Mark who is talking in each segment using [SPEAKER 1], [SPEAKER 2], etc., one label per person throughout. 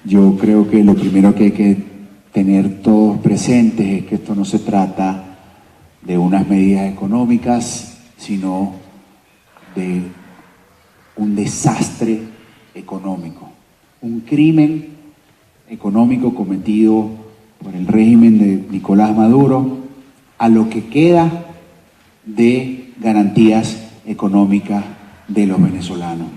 [SPEAKER 1] Yo creo que lo primero que hay que tener todos presentes es que esto no se trata de unas medidas económicas, sino de un desastre económico, un crimen económico cometido por el régimen de Nicolás Maduro a lo que queda de garantías económicas de los venezolanos.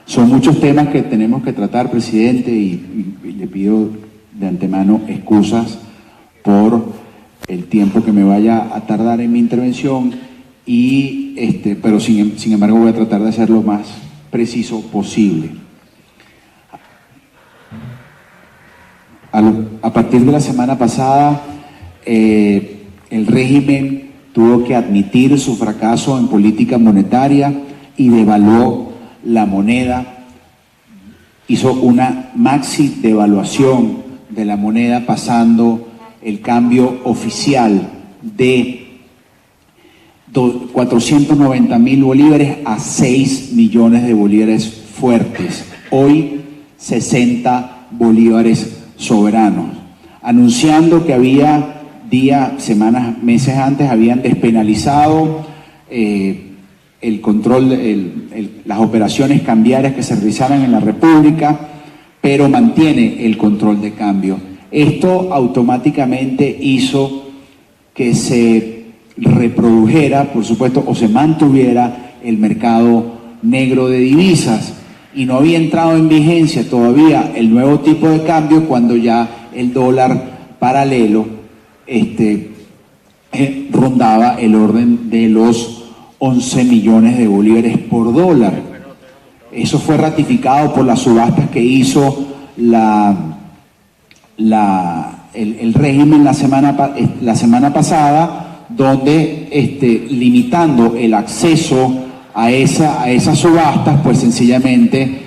[SPEAKER 1] Son muchos temas que tenemos que tratar, presidente, y le pido de antemano excusas por el tiempo que me vaya a tardar en mi intervención, pero sin embargo voy a tratar de ser lo más preciso posible. A partir de la semana pasada, el régimen tuvo que admitir su fracaso en política monetaria y devaluó la moneda, hizo una maxi devaluación de la moneda, pasando el cambio oficial de 490.000 bolívares a 6 millones de bolívares fuertes, hoy 60 bolívares soberanos, anunciando que había semanas, meses antes, habían despenalizado el control, las operaciones cambiarias que se realizaran en la República, pero mantiene el control de cambio. Esto automáticamente hizo que se reprodujera, por supuesto, o se mantuviera el mercado negro de divisas, y no había entrado en vigencia todavía el nuevo tipo de cambio cuando ya el dólar paralelo rondaba el orden de los 11 millones de bolívares por dólar. Eso fue ratificado por las subastas que hizo el régimen la semana pasada, donde limitando el acceso a esas subastas, pues sencillamente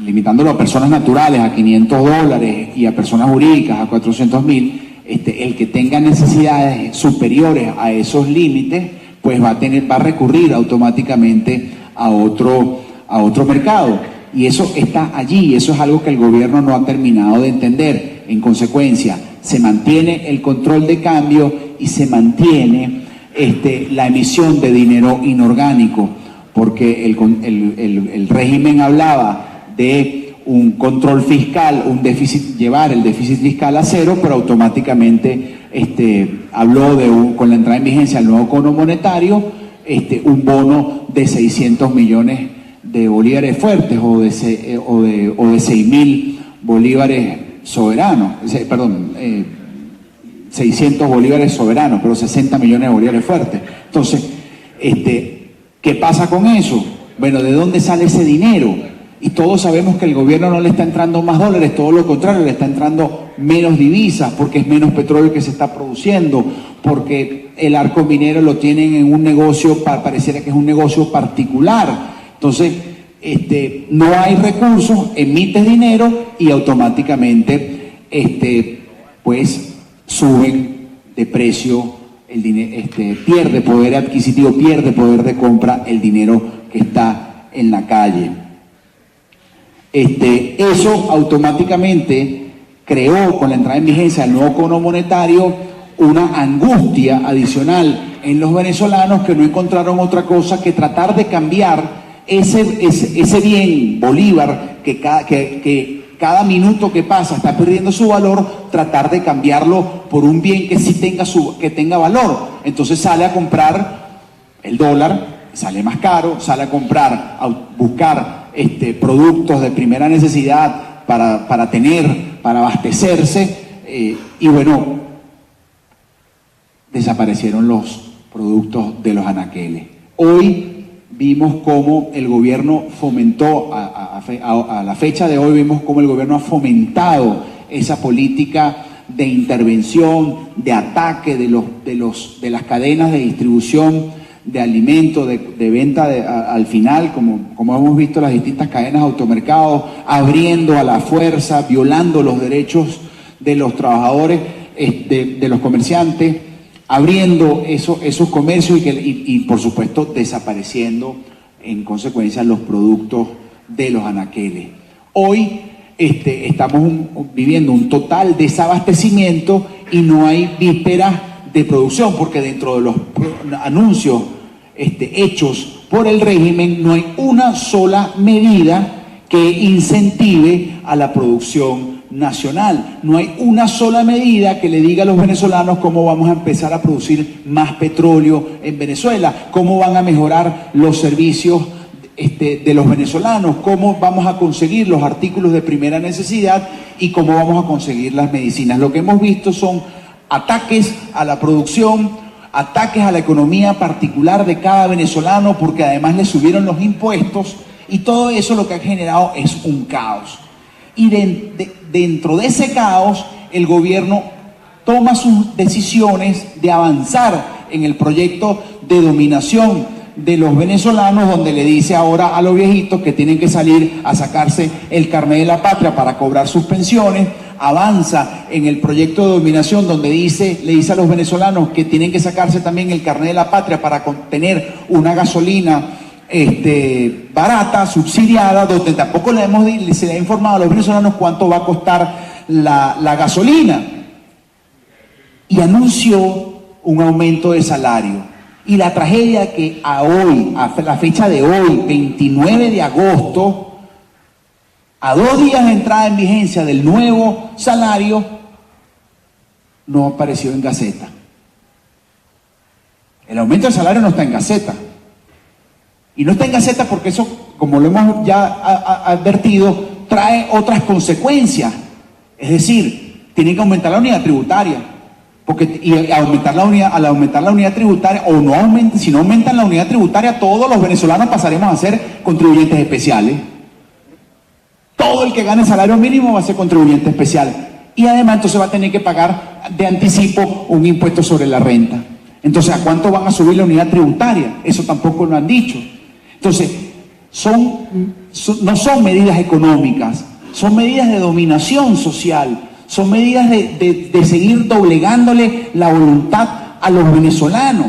[SPEAKER 1] limitándolo a personas naturales a $500 y a personas jurídicas a 400.000, el que tenga necesidades superiores a esos límites, pues va a recurrir automáticamente a otro mercado. Y eso está allí, eso es algo que el gobierno no ha terminado de entender. En consecuencia, se mantiene el control de cambio y se mantiene la emisión de dinero inorgánico, porque el régimen hablaba de un control fiscal, llevar el déficit fiscal a cero, pero automáticamente habló con la entrada en vigencia del nuevo cono monetario, un bono de 600 millones de bolívares fuertes o de 6.000 bolívares soberanos, 600 bolívares soberanos, pero 60 millones de bolívares fuertes. Entonces, ¿qué pasa con eso? Bueno, ¿de dónde sale ese dinero? Y todos sabemos que el gobierno no le está entrando más dólares, todo lo contrario, le está entrando menos divisas, porque es menos petróleo que se está produciendo, porque el arco minero lo tienen en un negocio, pareciera que es un negocio particular. Entonces, no hay recursos, emites dinero y automáticamente, pues, suben de precio, pierde poder adquisitivo, pierde poder de compra el dinero que está en la calle. Eso automáticamente creó, con la entrada en vigencia del nuevo cono monetario, una angustia adicional en los venezolanos, que no encontraron otra cosa que tratar de cambiar ese bien bolívar que cada minuto que pasa está perdiendo su valor, tratar de cambiarlo por un bien que sí tenga valor. Entonces sale a comprar el dólar, sale más caro, sale a buscar productos de primera necesidad para abastecerse, y bueno, desaparecieron los productos de los anaqueles. Hoy vimos cómo el gobierno fomentó, a la fecha de hoy vimos cómo el gobierno ha fomentado esa política de intervención, de ataque de las cadenas de distribución de alimentos, de venta al final, como hemos visto las distintas cadenas de automercados, abriendo a la fuerza, violando los derechos de los trabajadores, de los comerciantes, abriendo esos comercios y por supuesto desapareciendo en consecuencia los productos de los anaqueles. Hoy estamos viviendo un total desabastecimiento y no hay vísperas de producción, porque dentro de los anuncios hechos por el régimen no hay una sola medida que incentive a la producción nacional. No hay una sola medida que le diga a los venezolanos cómo vamos a empezar a producir más petróleo en Venezuela, cómo van a mejorar los servicios de los venezolanos, cómo vamos a conseguir los artículos de primera necesidad y cómo vamos a conseguir las medicinas. Lo que hemos visto son ataques a la producción, ataques a la economía particular de cada venezolano, porque además le subieron los impuestos, y todo eso lo que ha generado es un caos. Y dentro de ese caos, el gobierno toma sus decisiones de avanzar en el proyecto de dominación de los venezolanos, donde le dice ahora a los viejitos que tienen que salir a sacarse el carnet de la patria para cobrar sus pensiones. Avanza en el proyecto de dominación donde le dice a los venezolanos que tienen que sacarse también el carnet de la patria para tener una gasolina barata, subsidiada, donde tampoco se le ha informado a los venezolanos cuánto va a costar la gasolina. Y anunció un aumento de salario. Y la tragedia que a la fecha de hoy, 29 de agosto, a 2 días de entrada en vigencia del nuevo salario, no apareció en Gaceta. El aumento del salario no está en Gaceta. Y no está en Gaceta porque eso, como lo hemos ya advertido, trae otras consecuencias. Es decir, tienen que aumentar la unidad tributaria. Al aumentar la unidad tributaria, si no aumentan la unidad tributaria, todos los venezolanos pasaremos a ser contribuyentes especiales. Todo el que gane salario mínimo va a ser contribuyente especial. Y además entonces va a tener que pagar de anticipo un impuesto sobre la renta. Entonces, ¿a cuánto van a subir la unidad tributaria? Eso tampoco lo han dicho. Entonces, no son medidas económicas, son medidas de dominación social, son medidas de seguir doblegándole la voluntad a los venezolanos.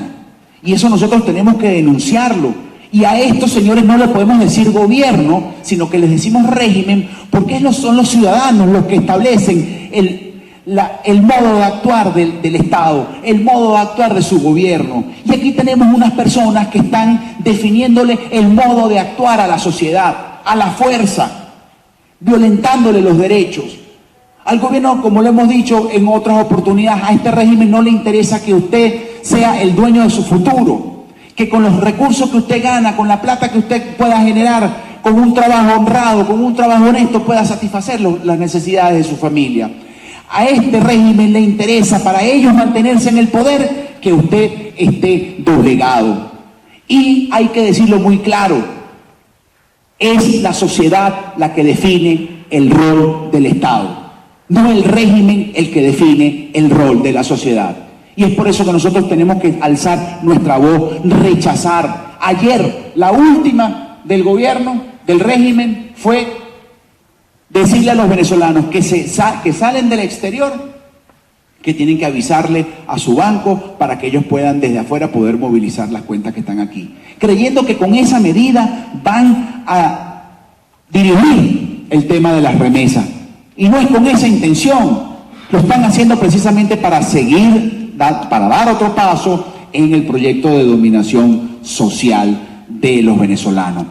[SPEAKER 1] Y eso nosotros tenemos que denunciarlo. Y a estos señores no les podemos decir gobierno, sino que les decimos régimen, porque son los ciudadanos los que establecen el modo de actuar del Estado, el modo de actuar de su gobierno. Y aquí tenemos unas personas que están definiéndole el modo de actuar a la sociedad, a la fuerza, violentándole los derechos. Al gobierno, como lo hemos dicho en otras oportunidades, a este régimen no le interesa que usted sea el dueño de su futuro, que con los recursos que usted gana, con la plata que usted pueda generar, con un trabajo honrado, con un trabajo honesto, pueda satisfacer las necesidades de su familia. A este régimen le interesa, para ellos mantenerse en el poder, que usted esté doblegado. Y hay que decirlo muy claro, es la sociedad la que define el rol del Estado, no el régimen el que define el rol de la sociedad. Y es por eso que nosotros tenemos que alzar nuestra voz, rechazar. Ayer, la última del gobierno, del régimen, fue decirle a los venezolanos que salen del exterior, que tienen que avisarle a su banco para que ellos puedan desde afuera poder movilizar las cuentas que están aquí, creyendo que con esa medida van a dirigir el tema de las remesas. Y no es con esa intención, lo están haciendo precisamente para dar otro paso en el proyecto de dominación social de los venezolanos.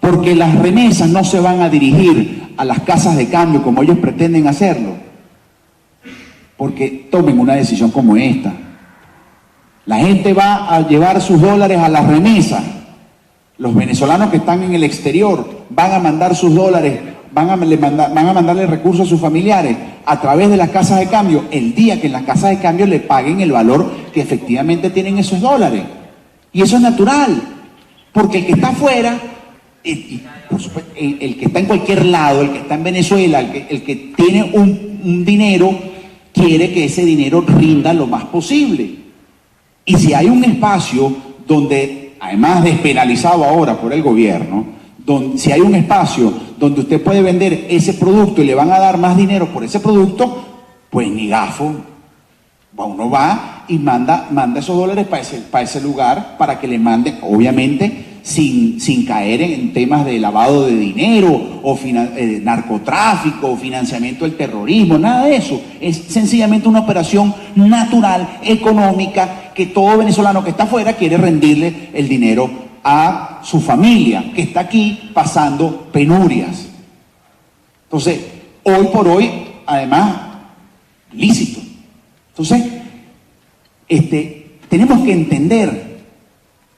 [SPEAKER 1] Porque las remesas no se van a dirigir a las casas de cambio como ellos pretenden hacerlo. Porque tomen una decisión como esta. La gente va a llevar sus dólares a las remesas. Los venezolanos que están en el exterior van a mandar sus dólares, van a mandarle recursos a sus familiares a través de las casas de cambio el día que en las casas de cambio le paguen el valor que efectivamente tienen esos dólares. Y eso es natural, porque el que está afuera, por supuesto, el que está en cualquier lado, el que está en Venezuela, el que tiene un dinero, quiere que ese dinero rinda lo más posible. Y si hay un espacio donde, además despenalizado ahora por el gobierno, si hay un espacio donde usted puede vender ese producto y le van a dar más dinero por ese producto, pues ni gafo. Uno va y manda esos dólares para ese lugar, para que le manden, obviamente, sin caer en temas de lavado de dinero o narcotráfico o financiamiento del terrorismo, nada de eso. Es sencillamente una operación natural, económica, que todo venezolano que está afuera quiere rendirle el dinero a su familia, que está aquí pasando penurias. Entonces, hoy por hoy, además, lícito. Entonces, tenemos que entender,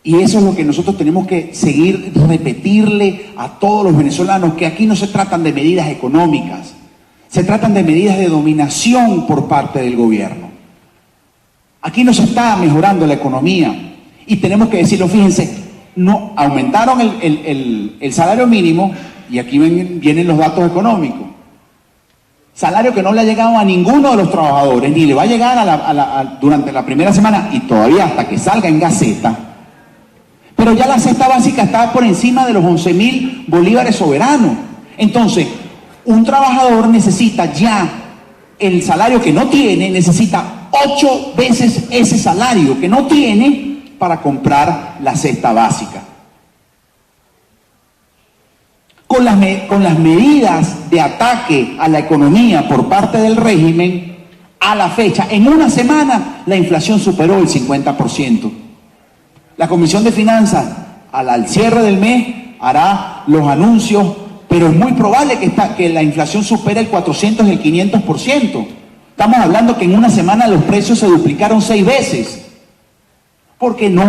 [SPEAKER 1] y eso es lo que nosotros tenemos que seguir, repetirle a todos los venezolanos, que aquí no se tratan de medidas económicas, se tratan de medidas de dominación por parte del gobierno. Aquí no se está mejorando la economía, y tenemos que decirlo, fíjense, no aumentaron el salario mínimo, y aquí vienen los datos económicos. Salario que no le ha llegado a ninguno de los trabajadores, ni le va a llegar durante la primera semana y todavía hasta que salga en Gaceta. Pero ya la cesta básica está por encima de los 11.000 bolívares soberanos. Entonces, un trabajador necesita ya el salario que no tiene, necesita 8 veces ese salario que no tiene para comprar la cesta básica. Con las medidas de ataque a la economía por parte del régimen, a la fecha, en una semana, la inflación superó el 50%. La Comisión de Finanzas, al cierre del mes, hará los anuncios, pero es muy probable que la inflación supere el 400 y el 500%. Estamos hablando que en una semana los precios se duplicaron 6 veces, porque no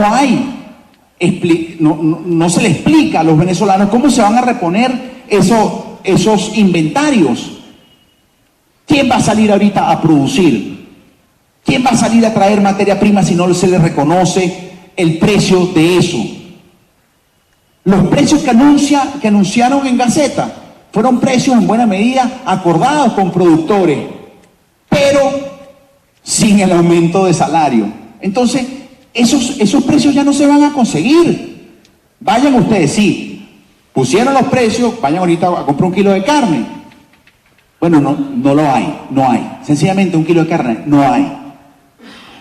[SPEAKER 1] se le explica a los venezolanos cómo se van a reponer esos inventarios. ¿Quién va a salir ahorita a producir? ¿Quién va a salir a traer materia prima si no se le reconoce el precio de eso? Los precios que anunciaron en Gaceta fueron precios en buena medida acordados con productores, pero sin el aumento de salario. Entonces, esos precios ya no se van a conseguir. Vayan ustedes, sí, pusieron los precios, vayan ahorita a comprar 1 kilo de carne. Bueno, no lo hay, no hay. Sencillamente 1 kilo de carne no hay.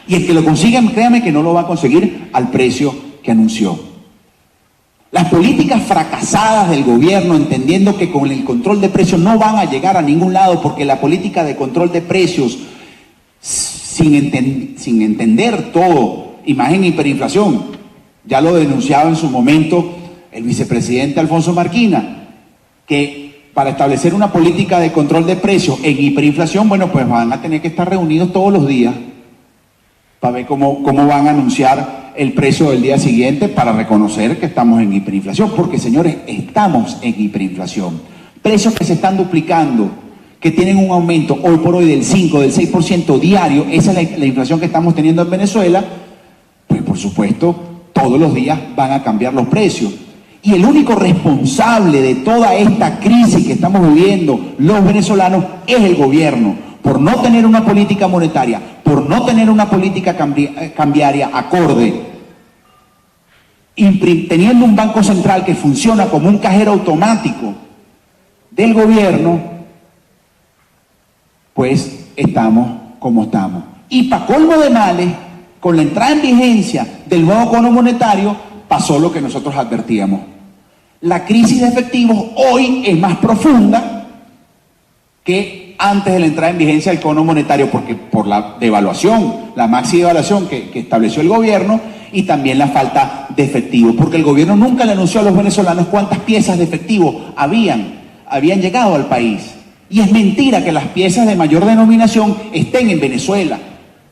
[SPEAKER 1] Y el que lo consiga, créame que no lo va a conseguir al precio que anunció. Las políticas fracasadas del gobierno, entendiendo que con el control de precios no van a llegar a ningún lado, porque la política de control de precios, sin entender todo, imagen hiperinflación, ya lo denunciaba en su momento el vicepresidente Alfonso Marquina, que para establecer una política de control de precios en hiperinflación, bueno, pues van a tener que estar reunidos todos los días para ver cómo van a anunciar el precio del día siguiente para reconocer que estamos en hiperinflación, porque señores, estamos en hiperinflación. Precios que se están duplicando, que tienen un aumento hoy por hoy del 5, del 6% diario, esa es la inflación que estamos teniendo en Venezuela. Pues por supuesto, todos los días van a cambiar los precios. Y el único responsable de toda esta crisis que estamos viviendo los venezolanos es el gobierno, por no tener una política monetaria, por no tener una política cambiaria acorde, teniendo un banco central que funciona como un cajero automático del gobierno, pues estamos como estamos. Y para colmo de males, con la entrada en vigencia del nuevo cono monetario, pasó lo que nosotros advertíamos. La crisis de efectivos hoy es más profunda que antes de la entrada en vigencia del cono monetario, porque por la devaluación, la maxi devaluación que estableció el gobierno, y también la falta de efectivo, porque el gobierno nunca le anunció a los venezolanos cuántas piezas de efectivo habían llegado al país. Y es mentira que las piezas de mayor denominación estén en Venezuela,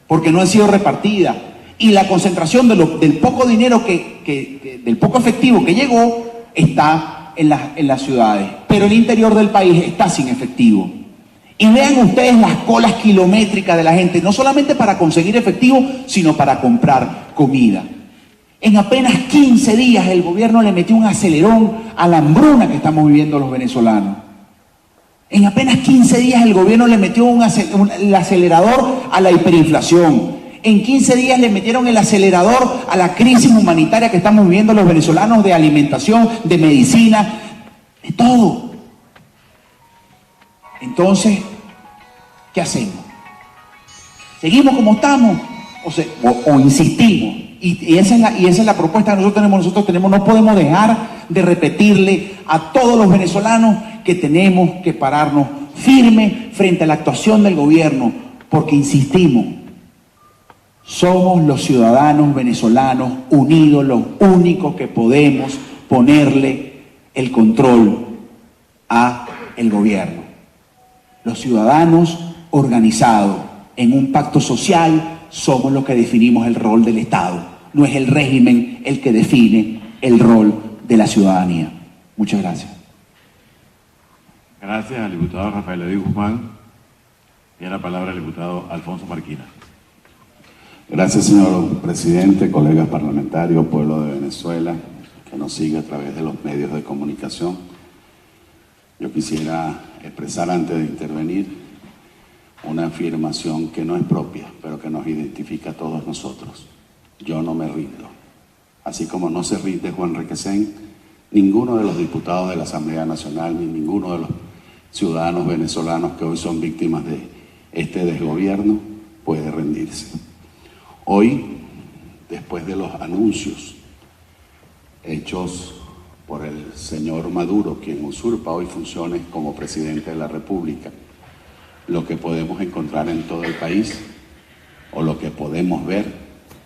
[SPEAKER 1] porque no han sido repartidas. Y la concentración del poco dinero del poco efectivo que llegó está en las ciudades, pero el interior del país está sin efectivo. Y vean ustedes las colas kilométricas de la gente, no solamente para conseguir efectivo, sino para comprar comida. En apenas 15 días el gobierno le metió un acelerón a la hambruna que estamos viviendo los venezolanos. En apenas 15 días el gobierno le metió el acelerador a la hiperinflación. En 15 días le metieron el acelerador a la crisis humanitaria que estamos viviendo los venezolanos, de alimentación, de medicina, de todo. Entonces, ¿qué hacemos? ¿Seguimos como estamos o insistimos? Y esa es la propuesta que nosotros tenemos. No podemos dejar de repetirle a todos los venezolanos que tenemos que pararnos firme frente a la actuación del gobierno, porque insistimos, somos los ciudadanos venezolanos unidos los únicos que podemos ponerle el control a el gobierno. Los ciudadanos organizados en un pacto social somos los que definimos el rol del Estado. No es el régimen el que define el rol de la ciudadanía. Muchas gracias.
[SPEAKER 2] Gracias al diputado Rafael David Guzmán. Y a la palabra el diputado Alfonso Marquina.
[SPEAKER 3] Gracias, señor presidente, colegas parlamentarios, pueblo de Venezuela, que nos sigue a través de los medios de comunicación. Yo quisiera expresar antes de intervenir una afirmación que no es propia, pero que nos identifica a todos nosotros. Yo no me rindo. Así como no se rinde Juan Requesén, ninguno de los diputados de la Asamblea Nacional, ni ninguno de los ciudadanos venezolanos que hoy son víctimas de este desgobierno puede rendirse. Hoy, después de los anuncios hechos por el señor Maduro, quien usurpa hoy funciones como presidente de la República, lo que podemos encontrar en todo el país, o lo que podemos ver,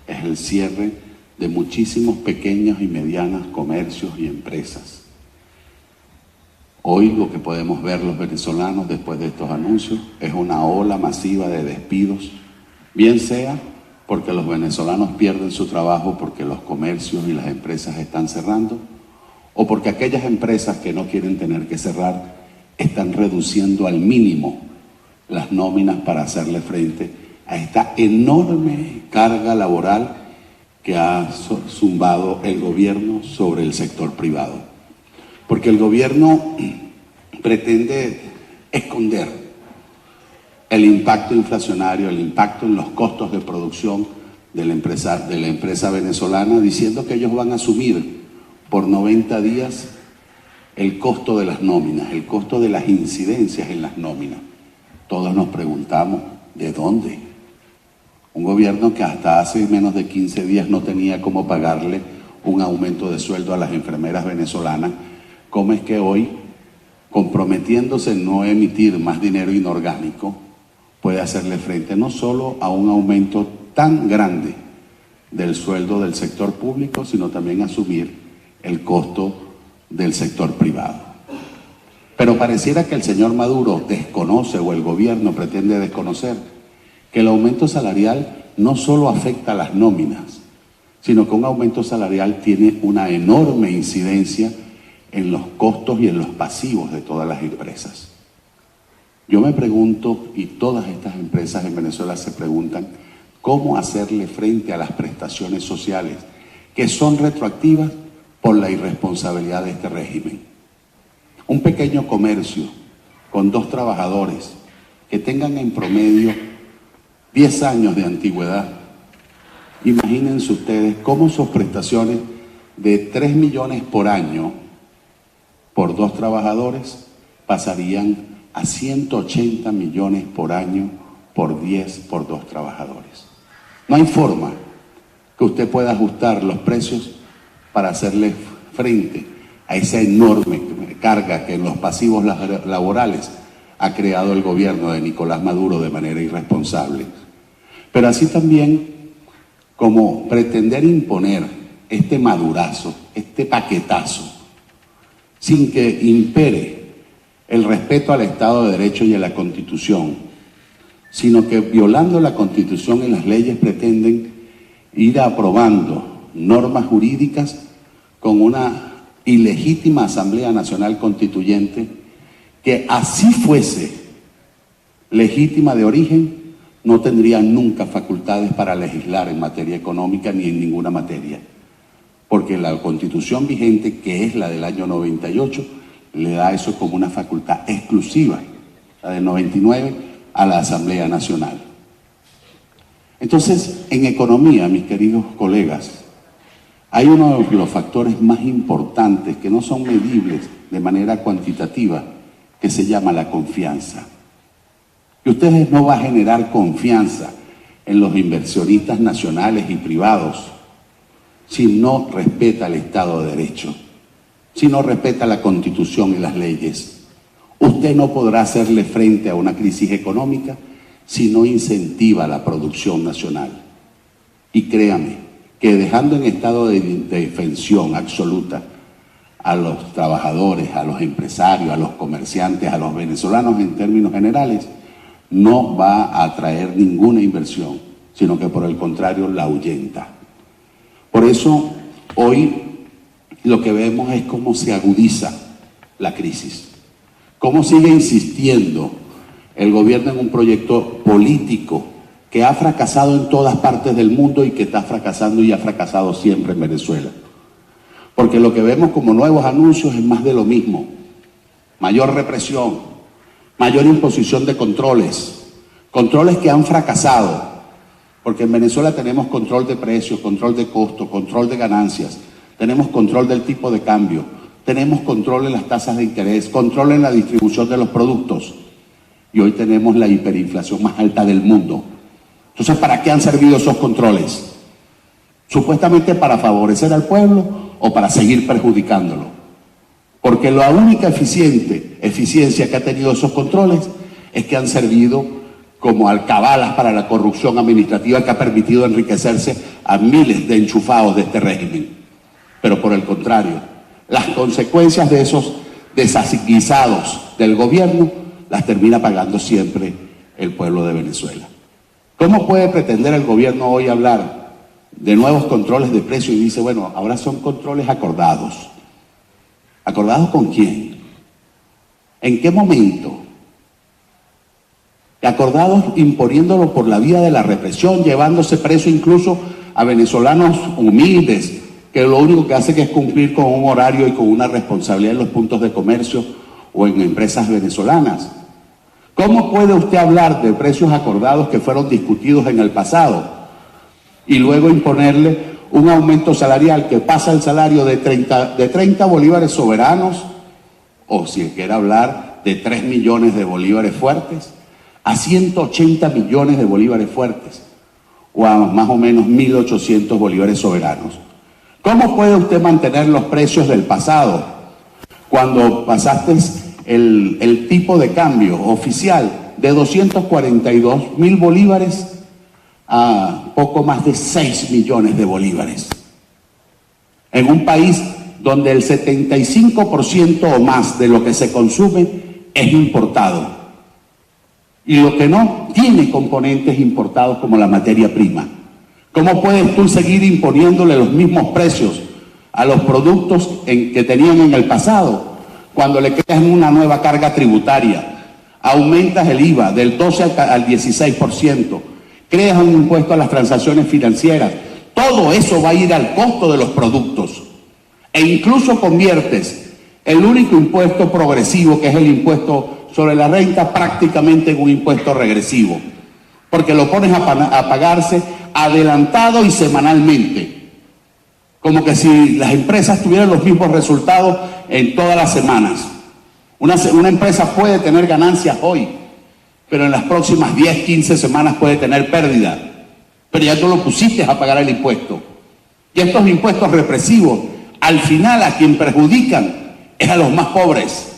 [SPEAKER 3] es el cierre de muchísimos pequeños y medianos comercios y empresas. Hoy lo que podemos ver los venezolanos después de estos anuncios es una ola masiva de despidos, bien sea porque los venezolanos pierden su trabajo porque los comercios y las empresas están cerrando, o porque aquellas empresas que no quieren tener que cerrar están reduciendo al mínimo las nóminas para hacerle frente a esta enorme carga laboral que ha zumbado el gobierno sobre el sector privado. Porque el gobierno pretende esconder el impacto inflacionario, el impacto en los costos de producción de la empresa venezolana, diciendo que ellos van a asumir por 90 días el costo de las nóminas, el costo de las incidencias en las nóminas. Todos nos preguntamos, ¿de dónde? Un gobierno que hasta hace menos de 15 días no tenía cómo pagarle un aumento de sueldo a las enfermeras venezolanas, ¿cómo es que hoy, comprometiéndose en no emitir más dinero inorgánico, puede hacerle frente no solo a un aumento tan grande del sueldo del sector público, sino también asumir el costo del sector privado? Pero pareciera que el señor Maduro desconoce, o el gobierno pretende desconocer, que el aumento salarial no solo afecta a las nóminas, sino que un aumento salarial tiene una enorme incidencia en los costos y en los pasivos de todas las empresas. Yo me pregunto, y todas estas empresas en Venezuela se preguntan, ¿cómo hacerle frente a las prestaciones sociales que son retroactivas por la irresponsabilidad de este régimen? Un pequeño comercio con 2 trabajadores que tengan en promedio 10 años de antigüedad. Imagínense ustedes cómo sus prestaciones de 3 millones por año por 2 trabajadores pasarían a 180 millones por año por 10 por 2 trabajadores. No hay forma que usted pueda ajustar los precios para hacerle frente a esa enorme carga que en los pasivos laborales ha creado el gobierno de Nicolás Maduro de manera irresponsable. Pero así también como pretender imponer este madurazo, este paquetazo, sin que impere el respeto al Estado de Derecho y a la Constitución, sino que violando la Constitución y las leyes pretenden ir aprobando normas jurídicas con una ilegítima Asamblea Nacional Constituyente que, así fuese legítima de origen, no tendría nunca facultades para legislar en materia económica ni en ninguna materia, porque la Constitución vigente, que es la del año 98, le da eso como una facultad exclusiva, la del 99, a la Asamblea Nacional. Entonces, en economía, mis queridos colegas, hay uno de los factores más importantes que no son medibles de manera cuantitativa, que se llama la confianza. Y ustedes no va a generar confianza en los inversionistas nacionales y privados si no respeta el Estado de Derecho, si no respeta la Constitución y las leyes. Usted no podrá hacerle frente a una crisis económica si no incentiva la producción nacional. Y créame que dejando en estado de indefensión absoluta a los trabajadores, a los empresarios, a los comerciantes, a los venezolanos en términos generales, no va a atraer ninguna inversión, sino que por el contrario la ahuyenta. Por eso hoy lo que vemos es cómo se agudiza la crisis, cómo sigue insistiendo el gobierno en un proyecto político que ha fracasado en todas partes del mundo y que está fracasando y ha fracasado siempre en Venezuela. Porque lo que vemos como nuevos anuncios es más de lo mismo: mayor represión, mayor imposición de controles que han fracasado, porque en Venezuela tenemos control de precios, control de costo, control de ganancias, tenemos control del tipo de cambio, tenemos control en las tasas de interés, control en la distribución de los productos, y hoy tenemos la hiperinflación más alta del mundo. Entonces, ¿para qué han servido esos controles? Supuestamente para favorecer al pueblo o para seguir perjudicándolo. Porque la única eficiencia que ha tenido esos controles es que han servido como alcabalas para la corrupción administrativa que ha permitido enriquecerse a miles de enchufados de este régimen. Pero por el contrario, las consecuencias de esos desasignizados del gobierno las termina pagando siempre el pueblo de Venezuela. ¿Cómo puede pretender el gobierno hoy hablar de nuevos controles de precios y dice, bueno, ahora son controles acordados? ¿Acordados con quién? ¿En qué momento? Acordados imponiéndolo por la vía de la represión, llevándose preso incluso a venezolanos humildes, que lo único que hacen es cumplir con un horario y con una responsabilidad en los puntos de comercio o en empresas venezolanas. ¿Cómo puede usted hablar de precios acordados que fueron discutidos en el pasado y luego imponerle un aumento salarial que pasa el salario de 30 bolívares soberanos, o si quiere hablar de 3 millones de bolívares fuertes, a 180 millones de bolívares fuertes, o a más o menos 1.800 bolívares soberanos? ¿Cómo puede usted mantener los precios del pasado cuando pasaste el tipo de cambio oficial de 242.000 bolívares a poco más de 6 millones de bolívares? En un país donde el 75% o más de lo que se consume es importado. Y lo que no tiene componentes importados como la materia prima. ¿Cómo puedes tú seguir imponiéndole los mismos precios a los productos que tenían en el pasado cuando le creas una nueva carga tributaria? Aumentas el IVA del 12 al 16%, creas un impuesto a las transacciones financieras. Todo eso va a ir al costo de los productos. E incluso conviertes el único impuesto progresivo, que es el impuesto sobre la renta, prácticamente en un impuesto regresivo, porque lo pones a pagarse adelantado y semanalmente, como que si las empresas tuvieran los mismos resultados en todas las semanas. Una empresa puede tener ganancias hoy, pero en las próximas 10, 15 semanas puede tener pérdida, pero ya tú lo pusiste a pagar el impuesto. Y estos impuestos represivos, al final a quien perjudican es a los más pobres,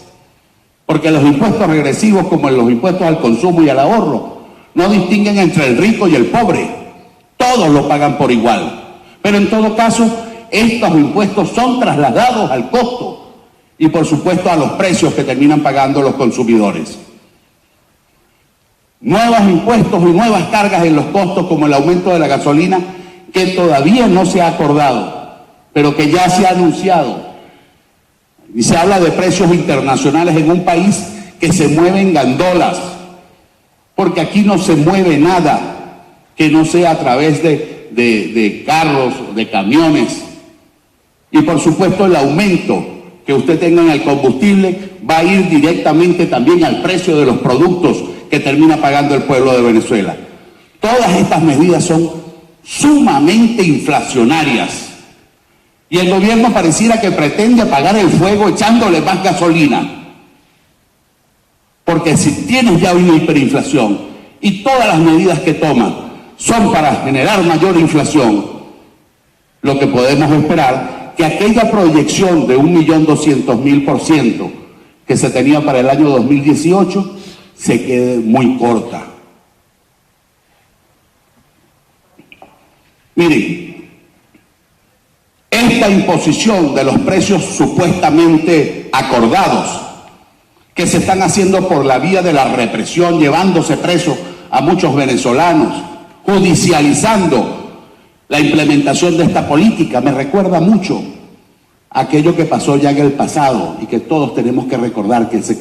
[SPEAKER 3] porque los impuestos regresivos, como los impuestos al consumo y al ahorro, no distinguen entre el rico y el pobre. Todos lo pagan por igual. Pero en todo caso, estos impuestos son trasladados al costo y por supuesto a los precios que terminan pagando los consumidores. Nuevos impuestos y nuevas cargas en los costos, como el aumento de la gasolina, que todavía no se ha acordado, pero que ya se ha anunciado. Y se habla de precios internacionales en un país que se mueve en gandolas, porque aquí no se mueve nada que no sea a través de carros, de camiones. Y por supuesto el aumento que usted tenga en el combustible va a ir directamente también al precio de los productos que termina pagando el pueblo de Venezuela. Todas estas medidas son sumamente inflacionarias. Y el gobierno pareciera que pretende apagar el fuego echándole más gasolina. Porque si tienes ya una hiperinflación y todas las medidas que toman son para generar mayor inflación, lo que podemos esperar, que aquella proyección de 1.200.000% que se tenía para el año 2018 se quede muy corta. Miren, esta imposición de los precios supuestamente acordados, que se están haciendo por la vía de la represión, llevándose presos a muchos venezolanos, judicializando la implementación de esta política, me recuerda mucho a aquello que pasó ya en el pasado y que todos tenemos que recordar, que se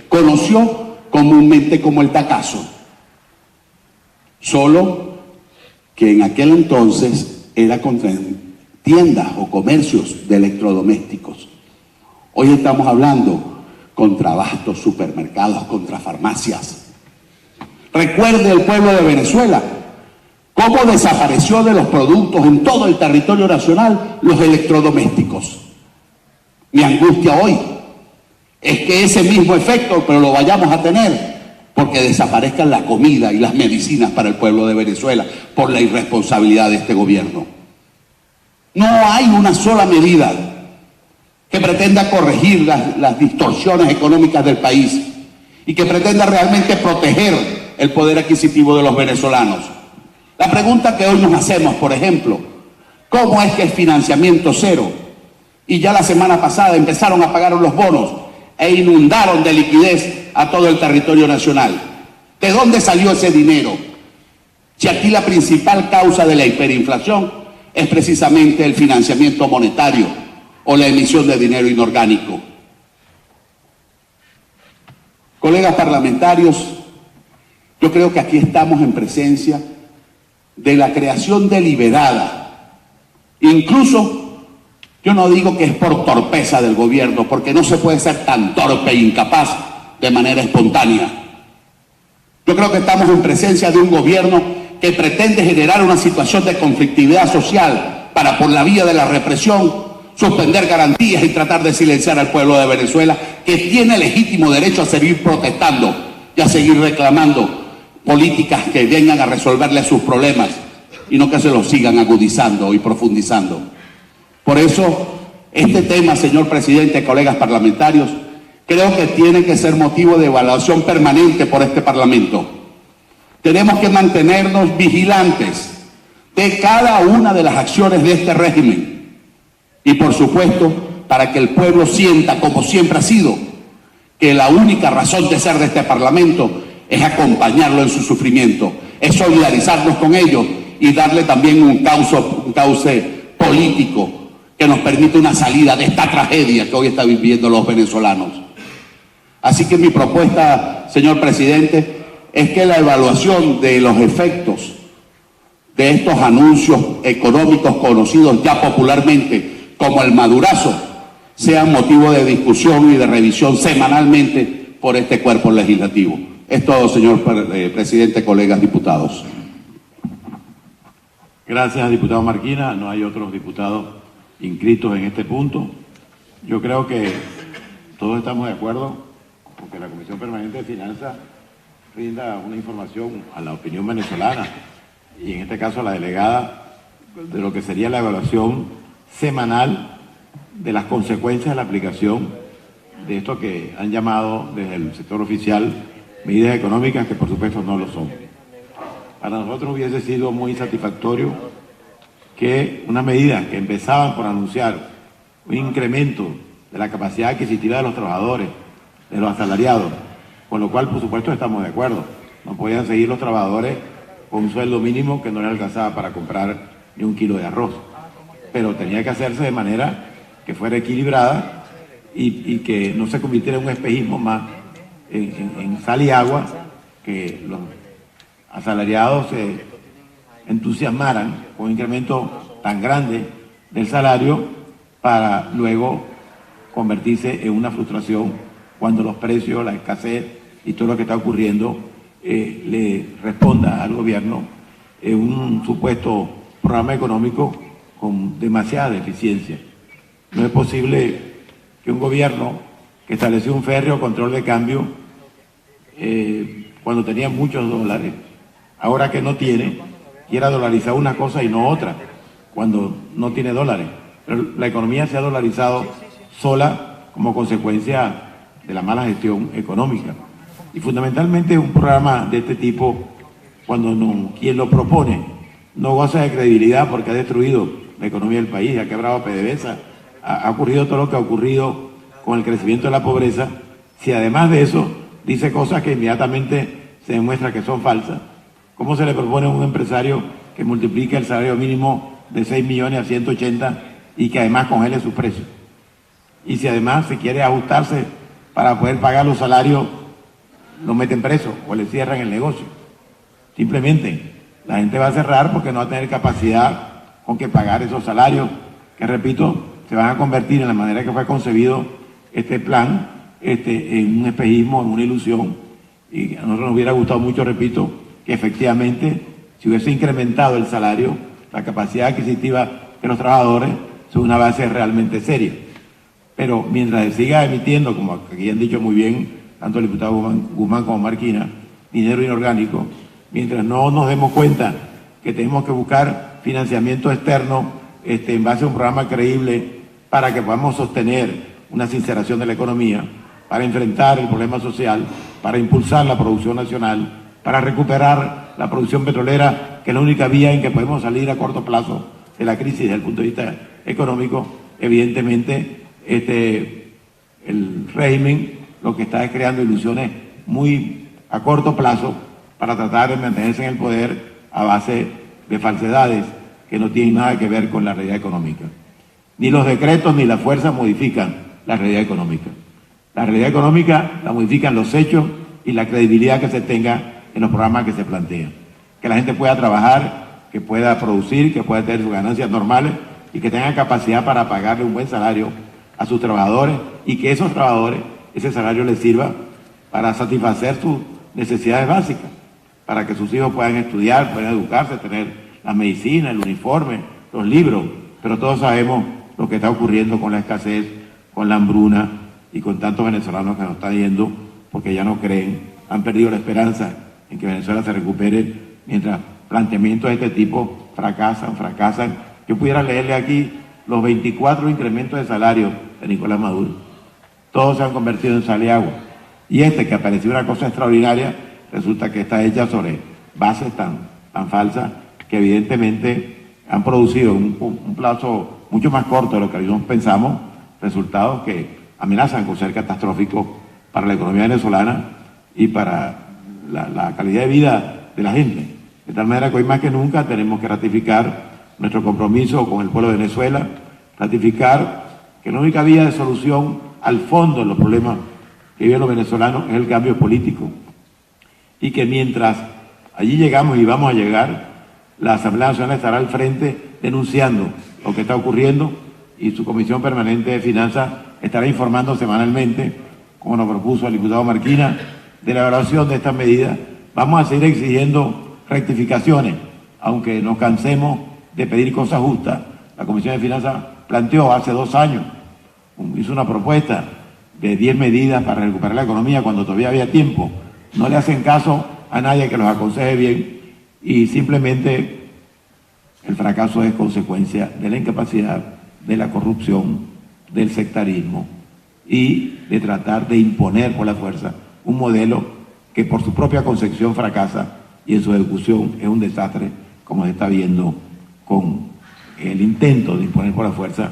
[SPEAKER 3] conoció comúnmente como el tacazo. Solo que en aquel entonces era contra tiendas o comercios de electrodomésticos. Hoy estamos hablando contra abastos, supermercados, contra farmacias. Recuerde el pueblo de Venezuela cómo desapareció de los productos en todo el territorio nacional los electrodomésticos. Mi angustia hoy es que ese mismo efecto, pero lo vayamos a tener, porque desaparezcan la comida y las medicinas para el pueblo de Venezuela por la irresponsabilidad de este gobierno. No hay una sola medida que pretenda corregir las distorsiones económicas del país y que pretenda realmente proteger el poder adquisitivo de los venezolanos. La pregunta que hoy nos hacemos, por ejemplo, ¿cómo es que es financiamiento cero? Y ya la semana pasada empezaron a pagar los bonos e inundaron de liquidez a todo el territorio nacional. ¿De dónde salió ese dinero? Si aquí la principal causa de la hiperinflación es precisamente el financiamiento monetario o la emisión de dinero inorgánico. Colegas parlamentarios, yo creo que aquí estamos en presencia de la creación deliberada. Incluso, yo no digo que es por torpeza del gobierno, porque no se puede ser tan torpe e incapaz de manera espontánea. Yo creo que estamos en presencia de un gobierno que pretende generar una situación de conflictividad social para, por la vía de la represión, suspender garantías y tratar de silenciar al pueblo de Venezuela, que tiene legítimo derecho a seguir protestando y a seguir reclamando políticas que vengan a resolverle sus problemas y no que se los sigan agudizando y profundizando. Por eso, este tema, señor presidente, colegas parlamentarios, creo que tiene que ser motivo de evaluación permanente por este Parlamento. Tenemos que mantenernos vigilantes de cada una de las acciones de este régimen y, por supuesto, para que el pueblo sienta, como siempre ha sido, que la única razón de ser de este Parlamento es acompañarlo en su sufrimiento, es solidarizarnos con ellos y darle también un cauce político que nos permite una salida de esta tragedia que hoy están viviendo los venezolanos. Así que mi propuesta, señor presidente, es que la evaluación de los efectos de estos anuncios económicos conocidos ya popularmente como el madurazo sean motivo de discusión y de revisión semanalmente por este cuerpo legislativo. Es todo, señor presidente, colegas diputados.
[SPEAKER 2] Gracias, diputado Marquina. No hay otros diputados inscritos en este punto. Yo creo que todos estamos de acuerdo con que la Comisión Permanente de Finanzas rinda una información a la opinión venezolana y en este caso a la delegada de lo que sería la evaluación semanal de las consecuencias de la aplicación de esto que han llamado desde el sector oficial medidas económicas, que por supuesto no lo son. Para nosotros hubiese sido muy satisfactorio que unas medidas que empezaban por anunciar un incremento de la capacidad adquisitiva de los trabajadores, de los asalariados, con lo cual por supuesto estamos de acuerdo. No podían seguir los trabajadores con un sueldo mínimo que no les alcanzaba para comprar ni un kilo de arroz, pero tenía que hacerse de manera que fuera equilibrada y que no se convirtiera en un espejismo más en sal y agua, que los asalariados se entusiasmaran con un incremento tan grande del salario para luego convertirse en una frustración cuando los precios, la escasez y todo lo que está ocurriendo le responda al gobierno en un supuesto programa económico con demasiada deficiencia. No es posible que un gobierno que estableció un férreo control de cambio cuando tenía muchos dólares, ahora que no tiene, quiera dolarizar una cosa y no otra. cuando no tiene dólares. Pero la economía se ha dolarizado sola como consecuencia de la mala gestión económica. Y fundamentalmente un programa de este tipo, cuando quien lo propone no goza de credibilidad porque ha destruido la economía del país, ha quebrado a PDVSA, ha ocurrido todo lo que ha ocurrido con el crecimiento de la pobreza. Si además de eso dice cosas que inmediatamente se demuestra que son falsas, ¿cómo se le propone a un empresario que multiplique el salario mínimo de 6 millones a 180 y que además congele sus precios? Y si además se quiere ajustarse para poder pagar los salarios, lo meten preso o le cierran el negocio. Simplemente la gente va a cerrar porque no va a tener capacidad con que pagar esos salarios, que repito, se van a convertir en la manera que fue concebido este plan, en un espejismo, en una ilusión. Y a nosotros nos hubiera gustado mucho, repito, que efectivamente si hubiese incrementado el salario, la capacidad adquisitiva de los trabajadores, sobre una base realmente seria. Pero mientras se siga emitiendo, como aquí han dicho muy bien tanto el diputado Guzmán como Marquina, dinero inorgánico, mientras no nos demos cuenta que tenemos que buscar financiamiento externo en base a un programa creíble para que podamos sostener una sinceración de la economía, para enfrentar el problema social, para impulsar la producción nacional, para recuperar la producción petrolera, que es la única vía en que podemos salir a corto plazo de la crisis desde el punto de vista económico. Evidentemente, el régimen lo que está es creando ilusiones muy a corto plazo para tratar de mantenerse en el poder a base de falsedades que no tienen nada que ver con la realidad económica. Ni los decretos ni las fuerzas modifican la realidad económica. La realidad económica la modifican los hechos y la credibilidad que se tenga en los programas que se plantean. Que la gente pueda trabajar, que pueda producir, que pueda tener sus ganancias normales y que tenga capacidad para pagarle un buen salario a sus trabajadores y que esos trabajadores, ese salario les sirva para satisfacer sus necesidades básicas, para que sus hijos puedan estudiar, puedan educarse, tener la medicina, el uniforme, los libros. Pero todos sabemos lo que está ocurriendo con la escasez, con la hambruna y con tantos venezolanos que nos están yendo porque ya no creen, han perdido la esperanza en que Venezuela se recupere, mientras planteamientos de este tipo fracasan. Yo pudiera leerle aquí los 24 incrementos de salario de Nicolás Maduro. Todos se han convertido en sal y agua. Y que apareció una cosa extraordinaria, resulta que está hecha sobre bases tan falsas que evidentemente han producido en un plazo mucho más corto de lo que nosotros pensamos, resultados que amenazan con ser catastróficos para la economía venezolana y para la calidad de vida de la gente. De tal manera que hoy más que nunca tenemos que ratificar nuestro compromiso con el pueblo de Venezuela, ratificar que la única vía de solución al fondo de los problemas que viven los venezolanos es el cambio político y que mientras allí llegamos y vamos a llegar, la Asamblea Nacional estará al frente denunciando lo que está ocurriendo y su Comisión Permanente de Finanzas estará informando semanalmente, como nos propuso el diputado Marquina, de la evaluación de estas medidas. Vamos a seguir exigiendo rectificaciones, aunque nos cansemos de pedir cosas justas. La Comisión de Finanzas planteó hace 2 años, hizo una propuesta de 10 medidas para recuperar la economía cuando todavía había tiempo. No le hacen caso a nadie que los aconseje bien y simplemente el fracaso es consecuencia de la incapacidad, de la corrupción, del sectarismo y de tratar de imponer por la fuerza un modelo que por su propia concepción fracasa y en su ejecución es un desastre, como se está viendo con el intento de imponer por la fuerza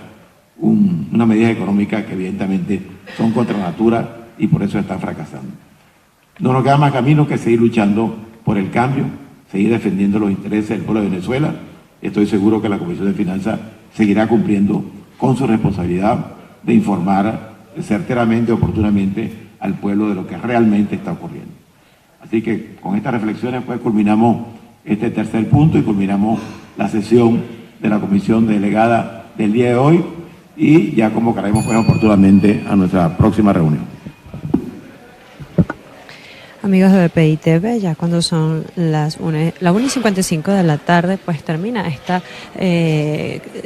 [SPEAKER 2] una medida económica que evidentemente son contra natura y por eso están fracasando. No nos queda más camino que seguir luchando por el cambio, seguir defendiendo los intereses del pueblo de Venezuela. Estoy seguro que la Comisión de Finanzas seguirá cumpliendo con su responsabilidad de informar certeramente, oportunamente al pueblo de lo que realmente está ocurriendo. Así que con estas reflexiones pues culminamos este tercer punto y culminamos la sesión de la comisión delegada del día de hoy y ya convocaremos pues oportunamente a nuestra próxima reunión.
[SPEAKER 4] Amigos de BPI TV, ya cuando son la 1:55 de la tarde, pues termina esta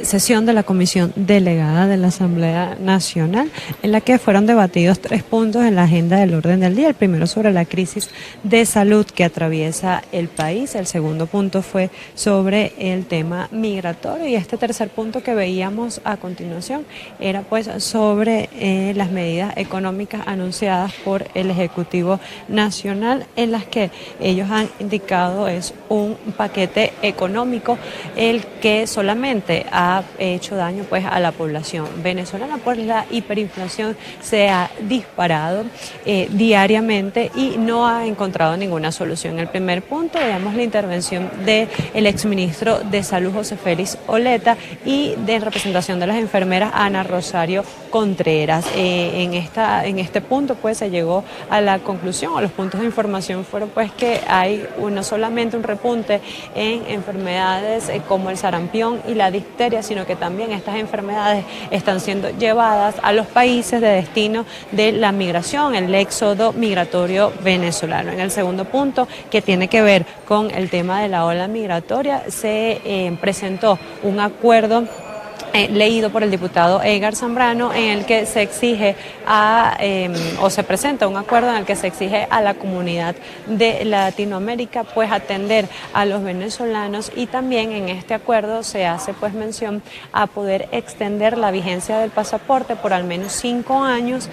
[SPEAKER 4] sesión de la Comisión Delegada de la Asamblea Nacional, en la que fueron debatidos 3 puntos en la agenda del orden del día. El primero sobre la crisis de salud que atraviesa el país, el segundo punto fue sobre el tema migratorio y este tercer punto que veíamos a continuación era pues sobre las medidas económicas anunciadas por el Ejecutivo Nacional, en las que ellos han indicado es un paquete económico el que solamente ha hecho daño pues a la población venezolana, pues la hiperinflación se ha disparado diariamente y no ha encontrado ninguna solución. El primer punto, veamos la intervención del exministro de Salud José Félix Oleta y de representación de las enfermeras Ana Rosario Contreras. En este punto pues se llegó a la conclusión, a los puntos de información fueron pues que hay no solamente un repunte en enfermedades como el sarampión y la difteria, sino que también estas enfermedades están siendo llevadas a los países de destino de la migración, el éxodo migratorio venezolano. En el segundo punto, que tiene que ver con el tema de la ola migratoria, se presentó un acuerdo leído por el diputado Edgar Zambrano en el que se exige o se presenta un acuerdo en el que se exige a la comunidad de Latinoamérica pues atender a los venezolanos y también en este acuerdo se hace pues mención a poder extender la vigencia del pasaporte por al menos 5 años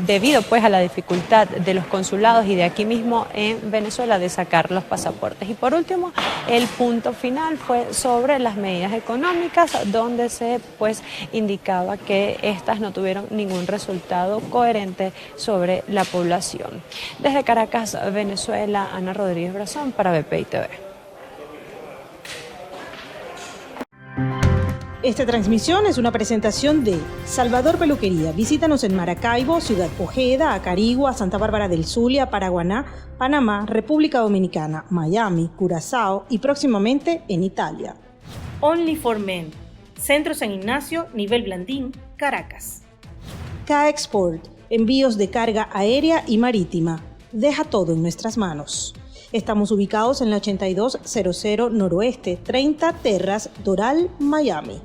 [SPEAKER 4] debido pues a la dificultad de los consulados y de aquí mismo en Venezuela de sacar los pasaportes. Y por último, el punto final fue sobre las medidas económicas donde se pues indicaba que estas no tuvieron ningún resultado coherente sobre la población. Desde Caracas, Venezuela, Ana Rodríguez Brazón para BPI TV.
[SPEAKER 5] Esta transmisión es una presentación de Salvador Peluquería. Visítanos en Maracaibo, Ciudad Ojeda, Acarigua, Santa Bárbara del Zulia, Paraguaná, Panamá, República Dominicana, Miami, Curazao y próximamente en Italia.
[SPEAKER 6] Only for Men. Centro San Ignacio, Nivel Blandín, Caracas.
[SPEAKER 5] K-Export. Envíos de carga aérea y marítima. Deja todo en nuestras manos. Estamos ubicados en la 8200 Noroeste, 30 Terras, Doral, Miami.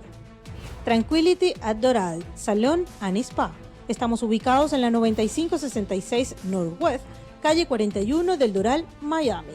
[SPEAKER 5] Tranquility at Doral, Salón and Spa. Estamos ubicados en la 9566 Northwest, calle 41 del Doral, Miami.